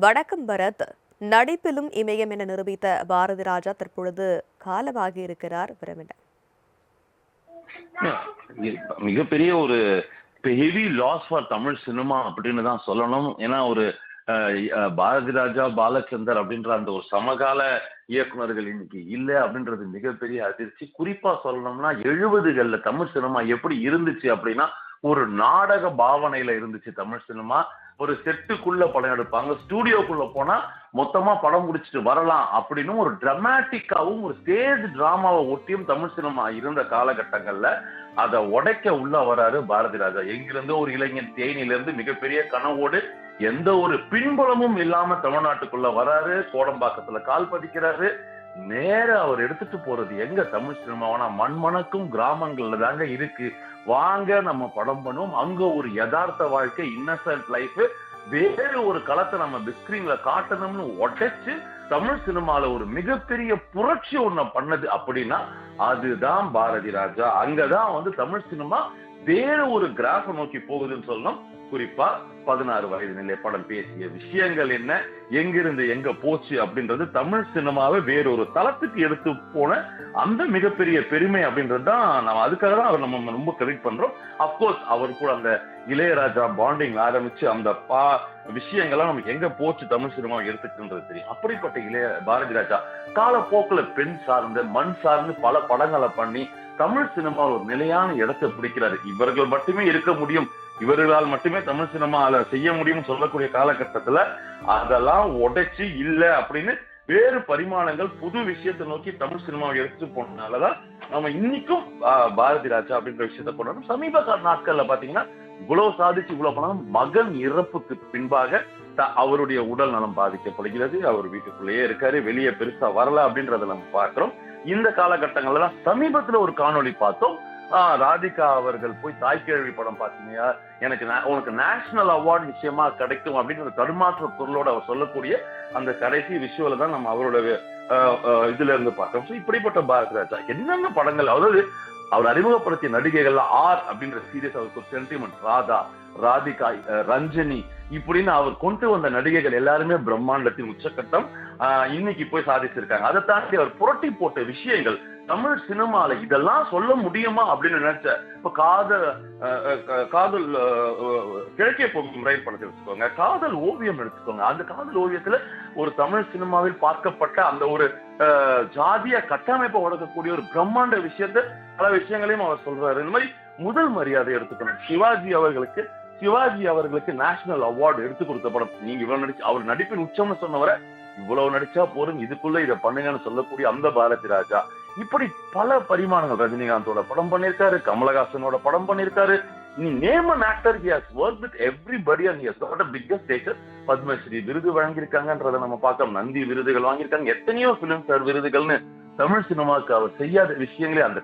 வணக்கம் பரத். நடிப்பிலும் இமயம் என நிரூபித்த பாரதி ராஜா தற்பொழுது காலமாகி இருக்கிறார். விரமிட மிகப்பெரிய ஒரு heavy loss for Tamil cinema அப்படின்னு தான் சொல்லணும். ஏன்னா ஒரு பாரதி ராஜா, பாலச்சந்தர் அப்படின்ற அந்த ஒரு சமகால இயக்குனர்கள் இன்னைக்கு இல்லை அப்படின்றது மிகப்பெரிய அதிர்ச்சி. குறிப்பா சொல்லணும்னா 70கள்ல தமிழ் சினிமா எப்படி இருந்துச்சு அப்படின்னா ஒரு நாடக பாவனையில இருந்துச்சு தமிழ் சினிமா. ஒரு செட்டுக்குள்ள படம் எடுப்பாங்க, ஸ்டூடியோக்குள்ள போனா மொத்தமா படம் முடிச்சுட்டு வரலாம் அப்படின்னு ஒரு டிராமாட்டிக்காவும் ஒரு ஸ்டேஜ் டிராமாவை ஒட்டியும் தமிழ் சினிமா இருந்த காலகட்டங்கள்ல அதை உடைக்க உள்ள வராரு பாரதி ராஜா. எங்கிருந்து ஒரு இளைஞன் தேனியிலிருந்து மிகப்பெரிய கனவோடு எந்த ஒரு பின்புலமும் இல்லாம தமிழ்நாட்டுக்குள்ள வராரு. கோடம்பாக்கத்துல கால் பதிக்கிறாரு. நேர அவர் எடுத்துட்டு போறது எங்க தமிழ் சினிமாவானா மண்மணக்கும் கிராமங்கள்ல தாங்க இருக்கு. வாங்க நம்ம படம் பண்ணுவோம். அங்க ஒரு யதார்த்த வாழ்க்கை, இன்னசென்ட் லைஃப், வேறு ஒரு களத்தை நம்ம பிஸ்கிரீன்ல காட்டணும்னு உடைச்சு தமிழ் சினிமால ஒரு மிகப்பெரிய புரட்சி ஒண்ணு பண்ணது அப்படின்னா அதுதான் பாரதி ராஜா. அங்கதான் தமிழ் சினிமா வேற ஒரு கிராஃப நோக்கி போகுதுன்னு சொல்லணும். குறிப்பா 16 வயது நிலை படம் பேசிய விஷயங்கள் என்ன, எங்கிருந்து எங்க போச்சு அப்படின்றது தமிழ் சினிமாவை வேறொரு தளத்துக்கு எடுத்து போன அந்த மிகப்பெரிய பெருமை அப்படின்றதுதான் நம்ம அதுக்காக தான் அவர் நம்ம ரொம்ப கிரெடிட் பண்றோம். அப்கோர்ஸ் அவர் கூட அந்த இளையராஜா பாண்டிங் ஆரம்பிச்சு அந்த விஷயங்கள்லாம் நமக்கு எங்க போச்சு தமிழ் சினிமாவை எடுத்துக்கின்றது தெரியும். அப்படிப்பட்ட பாரதி ராஜா காலப்போக்குல பெண் சார்ந்து மண் சார்ந்து பல படங்களை பண்ணி தமிழ் சினிமா ஒரு நிலையான இடத்தை பிடிக்கிறாரு. இவர்கள் மட்டுமே இருக்க முடியும், இவர்களால் மட்டுமே தமிழ் சினிமால செய்ய முடியும் சொல்லக்கூடிய காலகட்டத்துல அதெல்லாம் உடைச்சு இல்ல அப்படின்னு வேறு பரிமாணங்கள் புது விஷயத்தை நோக்கி தமிழ் சினிமாவை எடுத்துட்டு போனதுனாலதான் நம்ம இன்னைக்கும் பாரதி ராஜா அப்படின்ற விஷயத்த கொண்டாடும். சமீப நாட்கள்ல பாத்தீங்கன்னா இவ்வளவு சாதிச்சு இவ்வளவு பணம் மகன் இறப்புக்கு பின்பாக அவருடைய உடல் நலம் பாதிக்கப்படுகிறது. அவர் வீட்டுக்குள்ளேயே இருக்காரு, வெளியே பெருசா வரல அப்படின்றத நம்ம பார்க்கிறோம். இந்த காலகட்டங்கள்ல தான் சமீபத்துல ஒரு காணொளி பார்த்தோம். ராதிகா அவர்கள் போய் தாய்க்கேள்வி படம் பார்த்தீங்க, உனக்கு நேஷனல் அவார்டு நிச்சயமா கிடைக்கும் அப்படின்னு தடுமாற்ற பொருளோட அவர் சொல்லக்கூடிய அந்த கடைசி விஷுவல தான் நம்ம அவரோட இதுல இருந்து பார்த்தோம். இப்படிப்பட்ட பாரதி ராஜா என்னென்ன படங்கள், அதாவது அவர் அறிமுகப்படுத்திய நடிகைகள்ல அப்படின்ற சீரியஸ் அவருக்கு ஒரு சென்டிமெண்ட், ராதா, ராதிகா, ரஞ்சனி இப்படின்னு அவர் கொண்டு வந்த நடிகைகள் எல்லாருமே பிரம்மாண்டத்தின் உச்சக்கட்டம் இன்னைக்கு போய் சாதிச்சிருக்காங்க. அதை தாண்டி அவர் புரட்டி போட்ட விஷயங்கள் தமிழ் சினிமால இதெல்லாம் சொல்ல முடியுமா அப்படின்னு நினைச்ச இப்ப காதல் கிழக்கே போகும் ரயில் படத்தை வச்சுக்கோங்க, காதல் ஓவியம் எடுத்துக்கோங்க. அந்த காதல் ஓவியத்துல ஒரு தமிழ் சினிமாவில் பார்க்கப்பட்ட அந்த ஒரு ஜாதிய கட்டமைப்பை உடக்கக்கூடிய ஒரு பிரம்மாண்ட விஷயத்த பல விஷயங்களையும் அவர் சொல்றாரு. இந்த மாதிரி முதல் மரியாதை எடுத்துக்கணும். சிவாஜி அவர்களுக்கு நேஷனல் அவார்டு எடுத்து கொடுத்த படம். நீங்க இவ்வளவு நடிச்சு அவர் நடிப்பின் உச்சம்னு சொன்னவரை இவ்வளவு நடிச்சா போறோம், இதுக்குள்ள இதை பண்ணுங்கன்னு சொல்லக்கூடிய அந்த பாரதி ராஜா இப்படி பல பரிமாணங்கள். ரஜினிகாந்தோட படம் பண்ணிருக்காரு, கமலஹாசனோட படம் பண்ணிருக்காரு. நீ name an actor, he has worked with everybody and he has got a biggest status. Padmashri விருது வழங்கியிருக்காங்கன்றதை நம்ம பார்க்கலாம். நந்தி விருதுகள் வாங்கியிருக்காங்க, எத்தனையோ பிலிம் ஃபேர் விருதுகள்னு தமிழ் சினிமாவுக்கு அவர் செய்யாத விஷயங்களே அந்த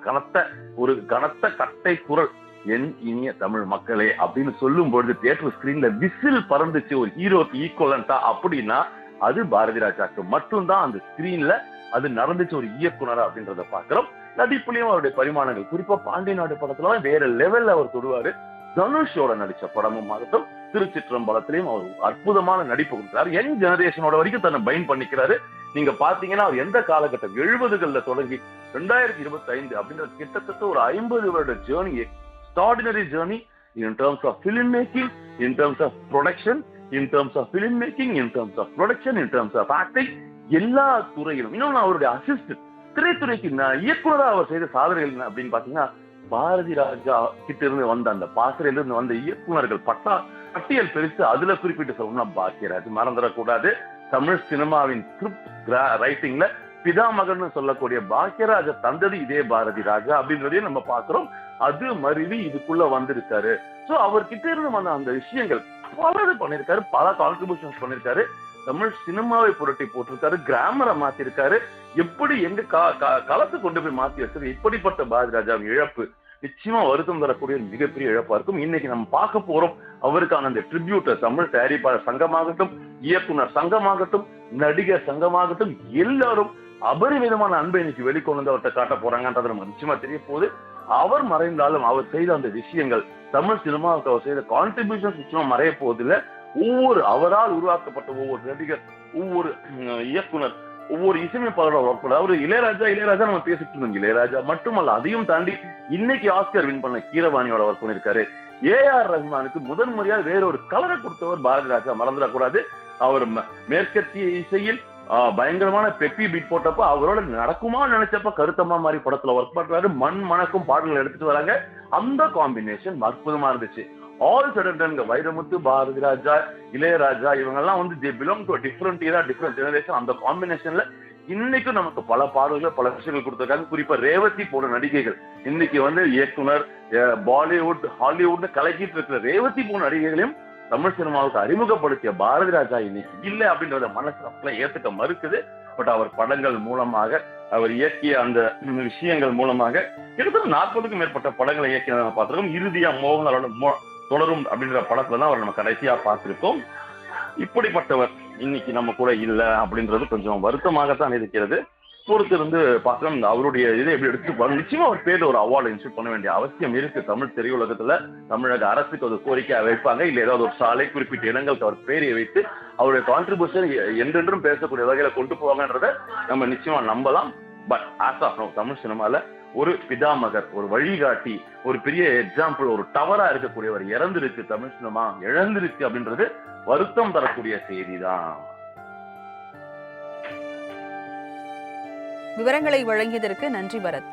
கனத்த கட்டை குரல் என் இனிய தமிழ் மக்களே அப்படின்னு சொல்லும் பொழுது தியேட்டர் ஸ்கிரீன்ல விசில் பறந்துச்சு ஒரு ஹீரோக்கு ஈக்குவலண்டா அப்படின்னா அது பாரதி ராஜாக்கு மட்டும்தான் அந்த ஸ்கிரீன்ல அது நடந்துச்சு ஒரு இயக்குனரா அப்படின்றத பாக்குறோம். நடிப்புலயும் அவருடைய பரிமாணங்கள், குறிப்பா பாண்டிய நாடு படத்துல வேற லெவல்ல அவர் தொடுவாரு. தனுஷோட நடிச்ச படமும் ஆகட்டும், திருச்சிற்றம்பலத்திலையும் அவர் அற்புதமான நடிப்பு கொடுக்கிறாரு. யங் ஜெனரேஷனோட வரைக்கும் தன்னை பைண்ட் பண்ணிக்கிறாரு. நீங்க பாத்தீங்கன்னா அவர் எந்த காலகட்டம் 70கள்ல தொடங்கி 2025 அப்படின்ற கிட்டத்தட்ட ஒரு 50 வருட journey, extraordinary journey in terms of film making, in terms of production, in terms of film making, in terms of production, in terms of acting, எல்லா துறையிலும். இன்னொன்னு அவருடைய அசிஸ்டன்ட் திரைத்துறைக்கு இயக்குனராக அவர் செய்த சாதனைகள் அப்படின்னு பாத்தீங்கன்னா பாரதி ராஜா கிட்ட இருந்து வந்த அந்த பாசறையில இருந்து வந்த இயக்குனர்கள் பட்டியல் பெருசு. அதுல குறிப்பிட்டு சொல்லணும்னா பாக்கியராஜ் மறந்துடக்கூடாது. தமிழ் சினிமாவின் ஸ்கிரிப்ட் ரைட்டிங்ல பிதாமகன் சொல்லக்கூடிய பாக்கியராஜ தந்தது இதே பாரதி ராஜா அப்படின்றதையும் நம்ம பாக்குறோம். அது மருவி இதுக்குள்ள வந்திருக்காரு. சோ அவர்கிட்ட இருந்து வந்த அந்த விஷயங்கள் பலது பண்ணிருக்காரு, பல கான்ட்ரிபியூஷன்ஸ் பண்ணிருக்காரு. தமிழ் சினிமாவை புரட்டி போட்டிருக்காரு, கிராமரை மாத்திருக்காரு. எப்படி எங்க களத்தை கொண்டு போய் மாத்தி வச்சது. இப்படிப்பட்ட பாரதி ராஜாவின் இழப்பு நிச்சயமா வருத்தம் தரக்கூடிய மிகப்பெரிய இழப்பா இருக்கும். இன்னைக்கு நம்ம பார்க்க போறோம் அவருக்கான அந்த ட்ரிபியூட்டர். தமிழ் தயாரிப்பாளர் சங்கமாகட்டும், இயக்குனர் சங்கமாகட்டும், நடிகர் சங்கமாகட்டும், எல்லாரும் அபரிமிதமான அன்பை இன்னைக்கு வெளிக்கொண்டு வந்து அவர்கிட்ட காட்ட போறாங்கன்றது நமக்கு நிச்சயமா தெரிய போகுது. அவர் மறைந்தாலும் அவர் செய்த அந்த விஷயங்கள், தமிழ் சினிமாவுக்கு அவர் செய்த கான்ட்ரிபியூஷன் நிச்சயமா மறைய போவதில்லை. அவரால் உருவாக்கப்பட்ட ஒவ்வொரு நடிகர், ஒவ்வொரு இயக்குனர், ஒவ்வொரு இசையமைப்பாளரோட ஒர்க் பண்ண அவரு இளையராஜா நம்ம பேசிட்டு இருந்தோம். இளையராஜா மட்டுமல்ல, அதையும் தாண்டி இன்னைக்கு ஆஸ்கர் வின் பண்ண கீரவாணியோட ஒர்க் பண்ணிருக்காரு. ஏஆர் ரஹ்மானுக்கு முதன் முறையாக வேற ஒரு கலரை கொடுத்தவர் பாரதி ராஜா, மறந்துடக்கூடாது. அவர் மேற்கத்திய இசையில் பயங்கரமான பெப்பி பீட் போட்டப்ப அவரோட நடக்குமா நினைச்சப்ப கருத்தம்மா மாதிரி படத்துல ஒர்க் பண்றாரு. மண் மணக்கும் பாடல்கள் எடுத்துட்டு வராங்க. அந்த காம்பினேஷன் அற்புதமா இருந்துச்சு. ஆல் சடன் வைரமுத்து, பாரதி ராஜா, இளையராஜா இவங்க எல்லாம் வந்து they belong to a different era, different generation. அந்த காம்பினேஷன்ல இன்னைக்கும் நமக்கு பல பாடல்கள், பல விஷயங்கள் கொடுத்திருக்காங்க. குறிப்பா ரேவதி போன்ற நடிகைகள் இன்னைக்கு வந்து இயக்குனர், பாலிவுட், ஹாலிவுட் கலக்கிட்டு இருக்கிற ரேவதி போன்ற நடிகைகளையும் தமிழ் சினிமாவுக்கு அறிமுகப்படுத்திய பாரதி ராஜா இன்னைக்கு இல்லை அப்படின்றத மனசுல ஏத்துக்க மறுக்குது. பட் அவர் படங்கள் மூலமாக, அவர் இயக்கிய அந்த விஷயங்கள் மூலமாக கிட்டத்தட்ட 40க்கும் மேற்பட்ட படங்களை இயக்கிய நம்ம பார்த்திருக்கோம். இறுதியா மோகனோட தொடரும் அப்படின்ற படத்துல தான் அவர் நம்ம கடைசியா பார்த்திருக்கோம். இப்படிப்பட்டவர் இன்னைக்கு நம்ம கூட இல்லை அப்படின்றது கொஞ்சம் வருத்தமாகத்தான் இருக்கிறது. பொறுத்திருந்து பார்க்கலாம் அவருடைய இதை எப்படி எடுத்துப்பாங்க. நிச்சயமா அவர் பேர்ல ஒரு அவார்டு இன்ஸ்டியூட் பண்ண வேண்டிய அவசியம் இருக்கு. தமிழ் திரையுலகத்துல தமிழக அரசுக்கு ஒரு கோரிக்கை வைப்பாங்க, இல்ல ஏதாவது ஒரு சாலை குறிப்பிட்ட இடங்களுக்கு அவர் பேரை வைத்து அவருடைய கான்ட்ரிபியூஷன் என்றென்றும் பேசக்கூடிய வகையில கொண்டு போவாங்கன்றத நம்ம நிச்சயமா நம்பலாம். But as of now Tamil சினிமால ஒரு பிதாமகர், ஒரு வழிகாட்டி, ஒரு பெரிய எக்ஸாம்பிள், ஒரு டவரா இருக்கக்கூடியவர் இறந்திருக்கு, தமிழ் சினிமா இழந்திருக்கு அப்படின்றது வருத்தம் தரக்கூடிய செய்தி தான். விவரங்களை வழங்கியதற்கு நன்றி பரத்.